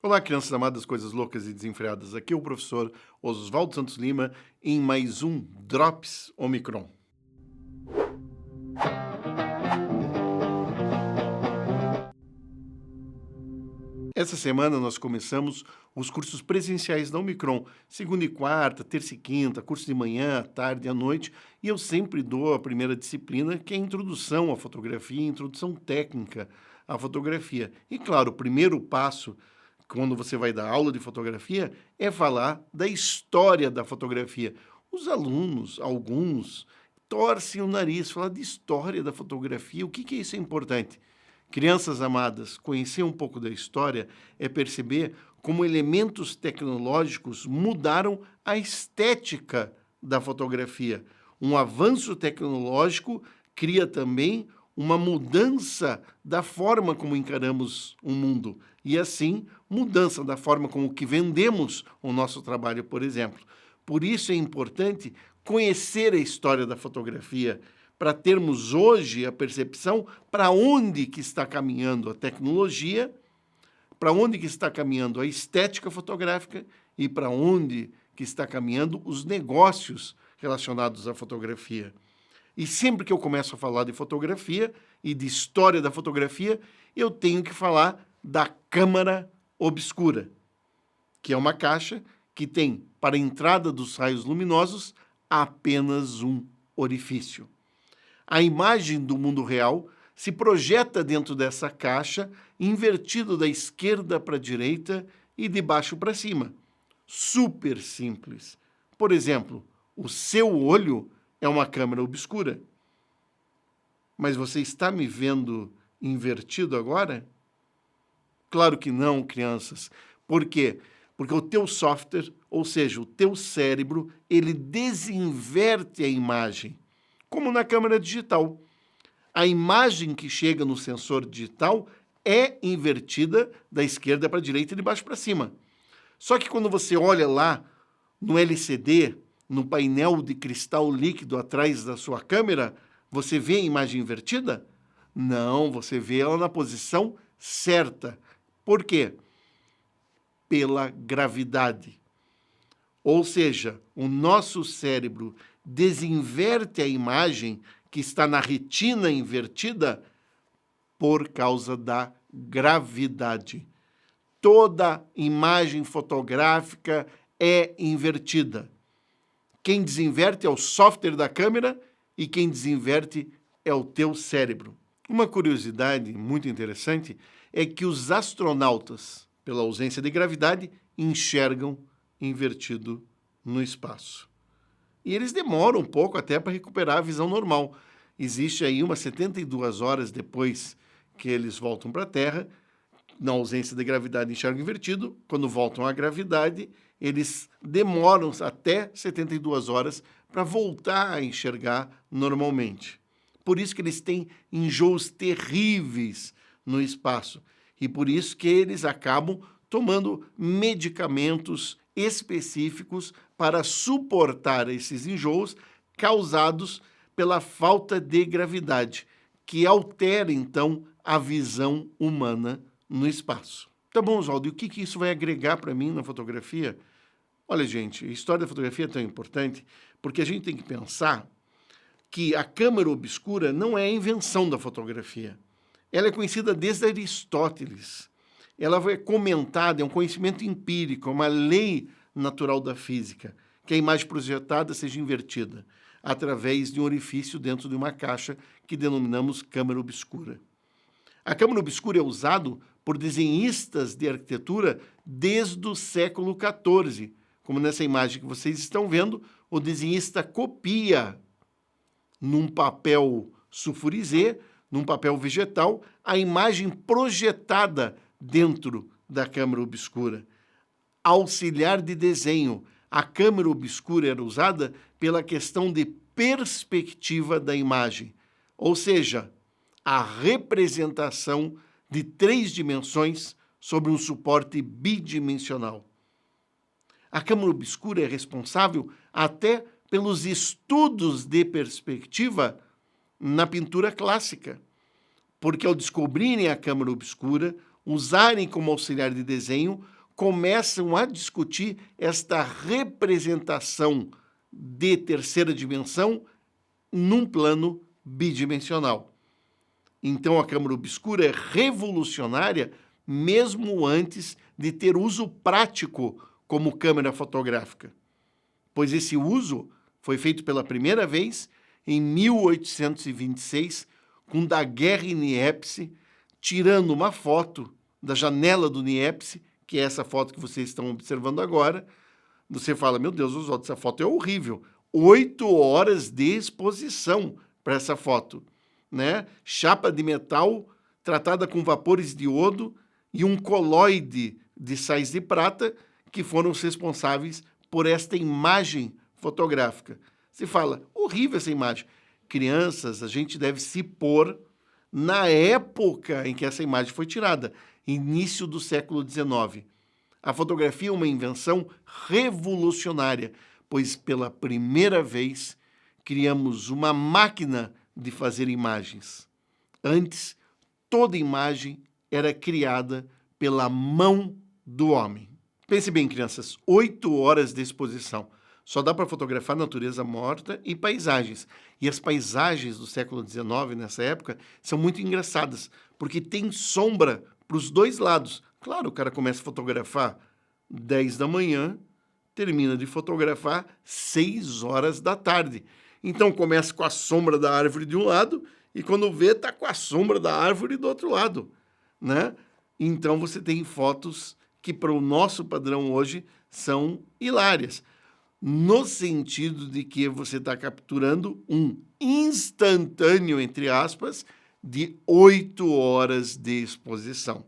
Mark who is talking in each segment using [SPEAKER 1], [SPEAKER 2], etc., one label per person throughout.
[SPEAKER 1] Olá, crianças amadas, coisas loucas e desenfreadas. Aqui é o professor Oswaldo Santos Lima em mais um Drops Omicron. Essa semana nós começamos os cursos presenciais da Omicron, segunda e quarta, terça e quinta, curso de manhã, à tarde e à noite, e eu sempre dou a primeira disciplina, que é a introdução à fotografia, introdução técnica à fotografia. E claro, o primeiro passo quando você vai dar aula de fotografia, é falar da história da fotografia. Os alunos, alguns, torcem o nariz, falar de história da fotografia. O que é isso importante? Crianças amadas, conhecer um pouco da história é perceber como elementos tecnológicos mudaram a estética da fotografia. Um avanço tecnológico cria também uma mudança da forma como encaramos o mundo e, assim, mudança da forma como que vendemos o nosso trabalho, por exemplo. Por isso é importante conhecer a história da fotografia, para termos hoje a percepção para onde que está caminhando a tecnologia, para onde que está caminhando a estética fotográfica e para onde que está caminhando os negócios relacionados à fotografia. E sempre que eu começo a falar de fotografia e de história da fotografia, eu tenho que falar da câmara obscura, que é uma caixa que tem, para a entrada dos raios luminosos, apenas um orifício. A imagem do mundo real se projeta dentro dessa caixa, invertido da esquerda para a direita e de baixo para cima. Super simples. Por exemplo, o seu olho é uma câmera obscura. Mas você está me vendo invertido agora? Claro que não, crianças. Por quê? Porque o teu software, ou seja, o teu cérebro, ele desinverte a imagem, como na câmera digital. A imagem que chega no sensor digital é invertida da esquerda para a direita e de baixo para cima. Só que quando você olha lá no LCD, no painel de cristal líquido atrás da sua câmera, você vê a imagem invertida? Não, você vê ela na posição certa. Por quê? Pela gravidade. Ou seja, o nosso cérebro desinverte a imagem que está na retina invertida por causa da gravidade. Toda imagem fotográfica é invertida. Quem desinverte é o software da câmera e quem desinverte é o teu cérebro. Uma curiosidade muito interessante é que os astronautas, pela ausência de gravidade, enxergam invertido no espaço. E eles demoram um pouco até para recuperar a visão normal. Existe aí umas 72 horas depois que eles voltam para a Terra, na ausência de gravidade, enxergam invertido. Quando voltam à gravidade, eles demoram até 72 horas para voltar a enxergar normalmente. Por isso que eles têm enjoos terríveis no espaço. E por isso que eles acabam tomando medicamentos específicos para suportar esses enjoos causados pela falta de gravidade, que altera, então, a visão humana no espaço. Tá bom, Oswaldo, e o que isso vai agregar para mim na fotografia? Olha, gente, a história da fotografia é tão importante porque a gente tem que pensar que a câmara obscura não é a invenção da fotografia. Ela é conhecida desde Aristóteles. Ela é comentada, é um conhecimento empírico, é uma lei natural da física, que a imagem projetada seja invertida através de um orifício dentro de uma caixa que denominamos câmara obscura. A câmara obscura é usada por desenhistas de arquitetura desde o século XIV. Como nessa imagem que vocês estão vendo, o desenhista copia num papel sulfurizê, num papel vegetal, a imagem projetada dentro da câmara obscura. Auxiliar de desenho. A câmara obscura era usada pela questão de perspectiva da imagem, ou seja, a representação de 3 dimensões sobre um suporte bidimensional. A câmara obscura é responsável até pelos estudos de perspectiva na pintura clássica, porque ao descobrirem a câmara obscura, usarem como auxiliar de desenho, começam a discutir esta representação de terceira dimensão num plano bidimensional. Então, a câmara obscura é revolucionária mesmo antes de ter uso prático como câmera fotográfica, pois esse uso foi feito pela primeira vez em 1826, com Daguerre e Niepce tirando uma foto da janela do Niepce, que é essa foto que vocês estão observando agora. Você fala, meu Deus, Oswaldo, essa foto é horrível. 8 horas de exposição para essa foto, né? Chapa de metal tratada com vapores de iodo e um coloide de sais de prata que foram os responsáveis por esta imagem fotográfica. Você fala, horrível essa imagem. Crianças, a gente deve se pôr na época em que essa imagem foi tirada, início do século XIX. A fotografia é uma invenção revolucionária, pois pela primeira vez criamos uma máquina de fazer imagens. Antes, toda imagem era criada pela mão do homem. Pense bem, crianças, 8 horas de exposição. Só dá para fotografar natureza morta e paisagens. E as paisagens do século XIX, nessa época, são muito engraçadas, porque tem sombra para os dois lados. Claro, o cara começa a fotografar 10 da manhã, termina de fotografar 6 horas da tarde. Então, começa com a sombra da árvore de um lado e, quando vê, está com a sombra da árvore do outro lado, né? Então, você tem fotos que, para o nosso padrão hoje, são hilárias, no sentido de que você está capturando um instantâneo, entre aspas, de 8 horas de exposição.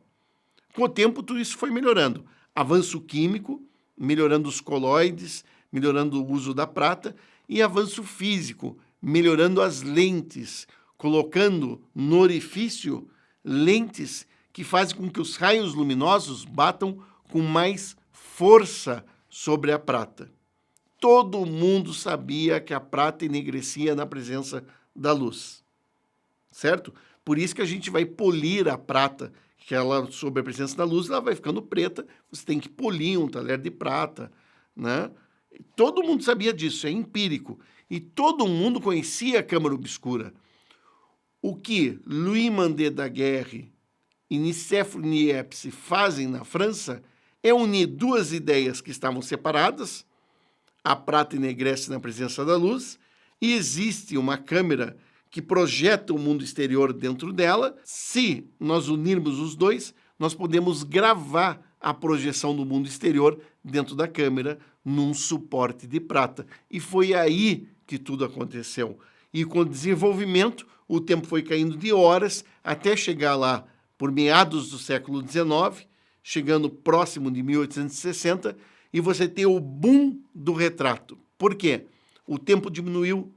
[SPEAKER 1] Com o tempo, tudo isso foi melhorando. Avanço químico, melhorando os coloides, melhorando o uso da prata, e avanço físico, melhorando as lentes, colocando no orifício lentes que fazem com que os raios luminosos batam com mais força sobre a prata. Todo mundo sabia que a prata enegrecia na presença da luz, certo? Por isso que a gente vai polir a prata, que ela, sob a presença da luz, ela vai ficando preta, você tem que polir um talher de prata, né? Todo mundo sabia disso, é empírico. E todo mundo conhecia a câmara obscura. O que Louis Mandé Daguerre e Nicéphore Niepce fazem na França é unir duas ideias que estavam separadas. A prata enegrece na presença da luz e existe uma câmera que projeta o mundo exterior dentro dela. Se nós unirmos os dois, nós podemos gravar a projeção do mundo exterior dentro da câmera num suporte de prata. E foi aí que tudo aconteceu. E com o desenvolvimento, o tempo foi caindo de horas até chegar lá por meados do século XIX, chegando próximo de 1860, e você tem o boom do retrato. Por quê? O tempo diminuiu,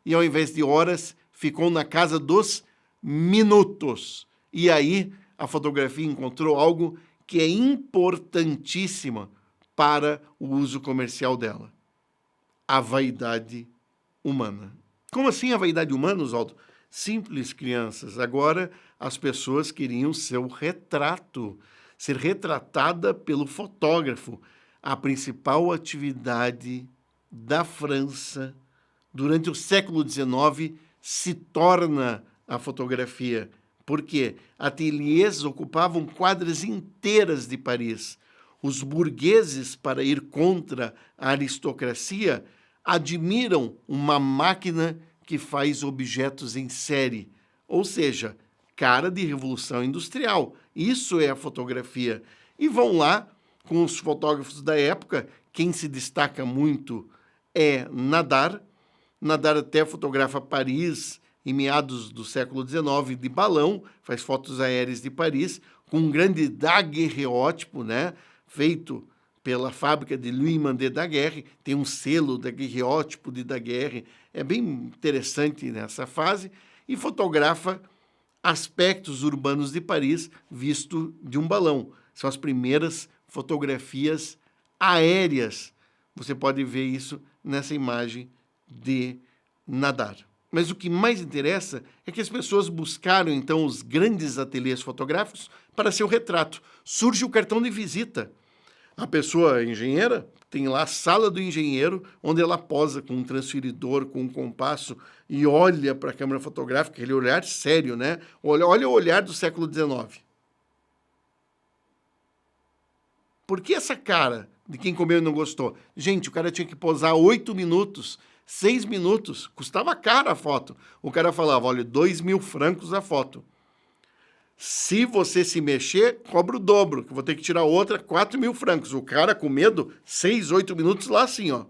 [SPEAKER 1] e ao invés de horas, ficou na casa dos minutos. E aí a fotografia encontrou algo que é importantíssimo para o uso comercial dela: a vaidade humana. Como assim a vaidade humana, Oswaldo? Simples, crianças. Agora as pessoas queriam seu retrato, ser retratada pelo fotógrafo. A principal atividade da França durante o século XIX se torna a fotografia. Por quê? Ateliês ocupavam quadras inteiras de Paris. Os burgueses, para ir contra a aristocracia, admiram uma máquina que faz objetos em série, ou seja, cara de revolução industrial. Isso é a fotografia. E vão lá com os fotógrafos da época. Quem se destaca muito é Nadar. Nadar até fotografa Paris em meados do século XIX de balão, faz fotos aéreas de Paris, com um grande daguerreótipo, né, feito pela fábrica de Louis Mandé Daguerre, tem um selo daguerreótipo de Daguerre, é bem interessante nessa fase, e fotografa aspectos urbanos de Paris visto de um balão. São as primeiras fotografias aéreas. Você pode ver isso nessa imagem de Nadar. Mas o que mais interessa é que as pessoas buscaram, então, os grandes ateliês fotográficos para seu retrato. Surge o cartão de visita. A pessoa engenheira tem lá a sala do engenheiro, onde ela posa com um transferidor, com um compasso e olha para a câmera fotográfica, aquele olhar sério, né? Olha o olhar do século XIX. Por que essa cara de quem comeu e não gostou? Gente, o cara tinha que posar 8 minutos, 6 minutos, custava caro a foto. O cara falava, olha, 2.000 francos a foto. Se você se mexer, cobra o dobro, que eu vou ter que tirar outra, 4.000 francos. O cara com medo, 6, 8 minutos lá assim, ó.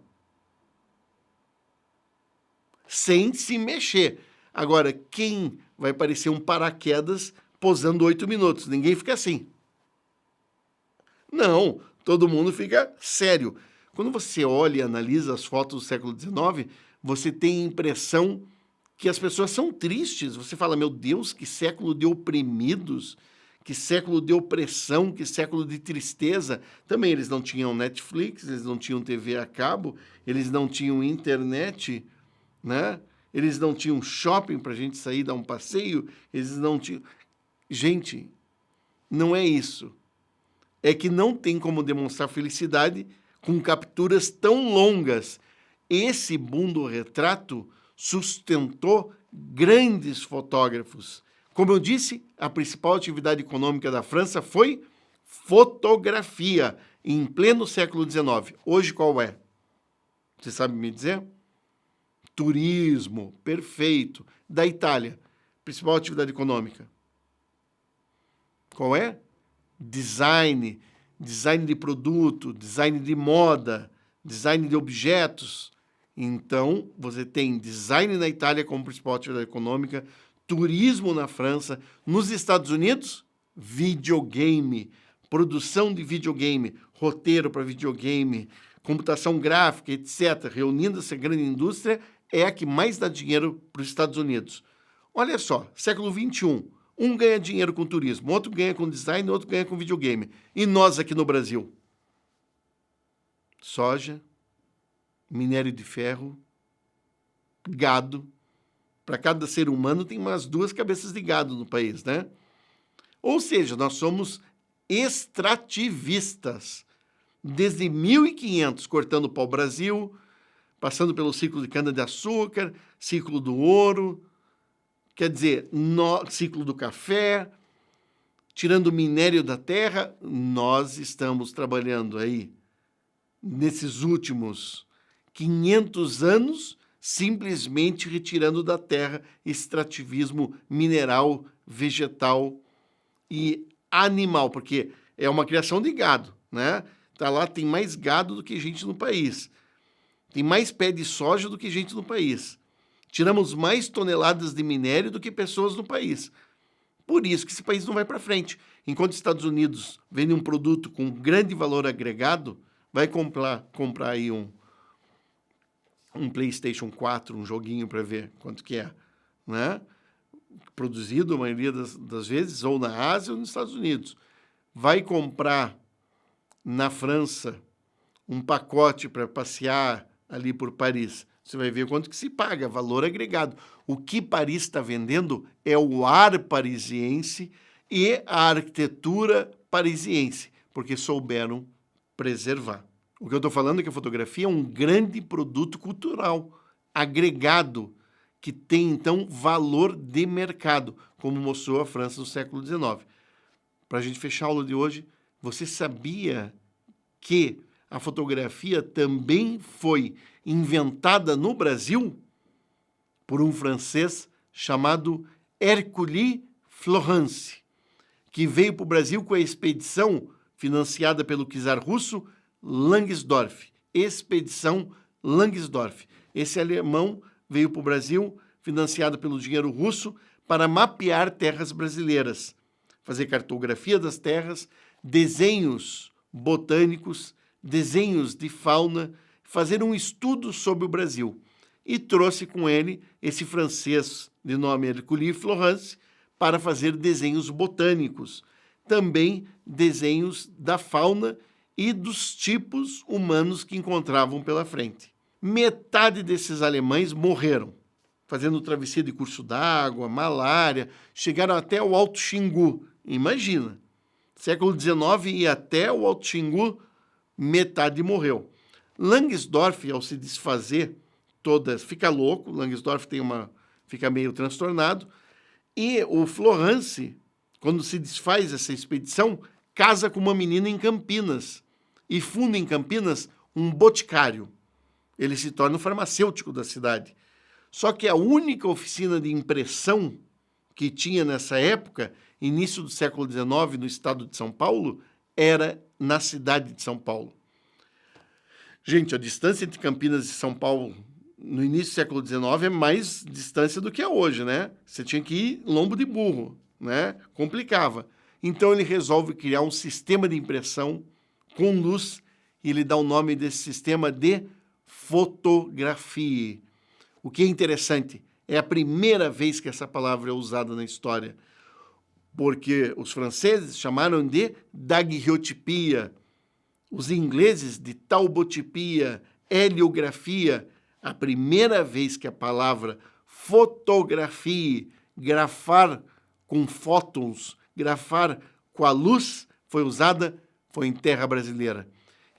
[SPEAKER 1] Sem se mexer. Agora, quem vai parecer um paraquedas posando 8 minutos? Ninguém fica assim. Não, todo mundo fica sério. Quando você olha e analisa as fotos do século XIX, você tem a impressão que as pessoas são tristes. Você fala, meu Deus, que século de oprimidos, que século de opressão, que século de tristeza. Também eles não tinham Netflix, eles não tinham TV a cabo, eles não tinham internet, né? Eles não tinham shopping para a gente sair dar um passeio, eles não tinham... Gente, não é isso. É que não tem como demonstrar felicidade com capturas tão longas. Esse boom do retrato sustentou grandes fotógrafos. Como eu disse, a principal atividade econômica da França foi fotografia, em pleno século XIX. Hoje qual é? Você sabe me dizer? Turismo, perfeito. Da Itália, principal atividade econômica. Qual é? Design de produto, design de moda, design de objetos. Então, você tem design na Itália como principal atividade econômica, turismo na França, nos Estados Unidos, videogame, produção de videogame, roteiro para videogame, computação gráfica, etc. Reunindo essa grande indústria, é a que mais dá dinheiro para os Estados Unidos. Olha só, século XXI, um ganha dinheiro com turismo, outro ganha com design, outro ganha com videogame. E nós aqui no Brasil? Soja, minério de ferro, gado. Para cada ser humano tem umas 2 cabeças de gado no país, né? Ou seja, nós somos extrativistas. Desde 1500, cortando o pau-brasil, passando pelo ciclo de cana-de-açúcar, ciclo do ouro, quer dizer, ciclo do café, tirando o minério da terra, nós estamos trabalhando aí, nesses últimos 500 anos, simplesmente retirando da terra extrativismo mineral, vegetal e animal, porque é uma criação de gado, né? Tá lá, tem mais gado do que gente no país. Tem mais pé de soja do que gente no país. Tiramos mais toneladas de minério do que pessoas no país. Por isso que esse país não vai para frente. Enquanto os Estados Unidos vendem um produto com grande valor agregado, vai comprar aí um PlayStation 4, um joguinho para ver quanto que é, né? Produzido a maioria das vezes ou na Ásia ou nos Estados Unidos. Vai comprar na França um pacote para passear ali por Paris. Você vai ver quanto que se paga, valor agregado. O que Paris está vendendo é o ar parisiense e a arquitetura parisiense, porque souberam preservar. O que eu estou falando é que a fotografia é um grande produto cultural agregado que tem, então, valor de mercado, como mostrou a França no século XIX. Para a gente fechar a aula de hoje, você sabia que a fotografia também foi inventada no Brasil por um francês chamado Hercule Florence, que veio para o Brasil com a expedição financiada pelo czar russo Langsdorff. Expedição Langsdorff. Esse alemão veio para o Brasil financiado pelo dinheiro russo para mapear terras brasileiras, fazer cartografia das terras, desenhos botânicos, desenhos de fauna, fazer um estudo sobre o Brasil. E trouxe com ele esse francês de nome Hercule Florence para fazer desenhos botânicos, também desenhos da fauna e dos tipos humanos que encontravam pela frente. Metade desses alemães morreram, fazendo travessia de curso d'água, malária, chegaram até o Alto Xingu. Imagina, século XIX e até o Alto Xingu, metade morreu. Langsdorff, ao se desfazer, fica louco, Langsdorff fica meio transtornado, e o Florence, quando se desfaz essa expedição, casa com uma menina em Campinas e funda em Campinas um boticário. Ele se torna o farmacêutico da cidade. Só que a única oficina de impressão que tinha nessa época, início do século XIX, no estado de São Paulo, era na cidade de São Paulo. Gente, a distância entre Campinas e São Paulo no início do século XIX é mais distância do que é hoje, né? Você tinha que ir lombo de burro, né? Complicava. Então ele resolve criar um sistema de impressão com luz e ele dá o nome desse sistema de fotografia. O que é interessante, é a primeira vez que essa palavra é usada na história, porque os franceses chamaram de daguerreotipia, os ingleses de talbotipia, heliografia. A primeira vez que a palavra fotografia, grafar com fótons, grafar com a luz, foi usada, foi em terra brasileira.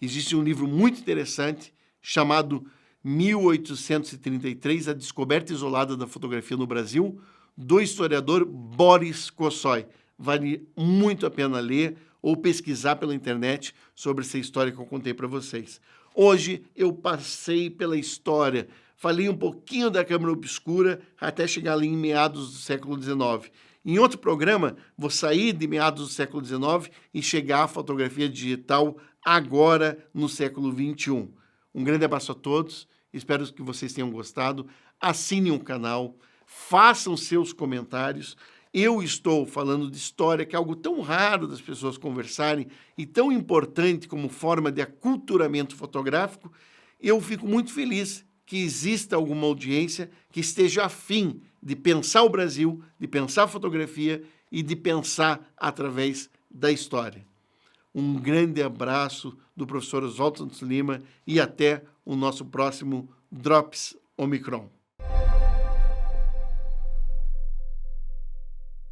[SPEAKER 1] Existe um livro muito interessante chamado 1833, A Descoberta Isolada da Fotografia no Brasil, do historiador Boris Kossoi. Vale muito a pena ler ou pesquisar pela internet sobre essa história que eu contei para vocês. Hoje eu passei pela história, falei um pouquinho da Câmara Obscura até chegar ali em meados do século XIX. Em outro programa, vou sair de meados do século XIX e chegar à fotografia digital agora no século XXI. Um grande abraço a todos, espero que vocês tenham gostado. Assinem o canal, façam seus comentários. Eu estou falando de história, que é algo tão raro das pessoas conversarem e tão importante como forma de aculturamento fotográfico. Eu fico muito feliz que exista alguma audiência que esteja afim de pensar o Brasil, de pensar a fotografia e de pensar através da história. Um grande abraço do professor Oswaldo Santos Lima e até o nosso próximo Drops Omicron.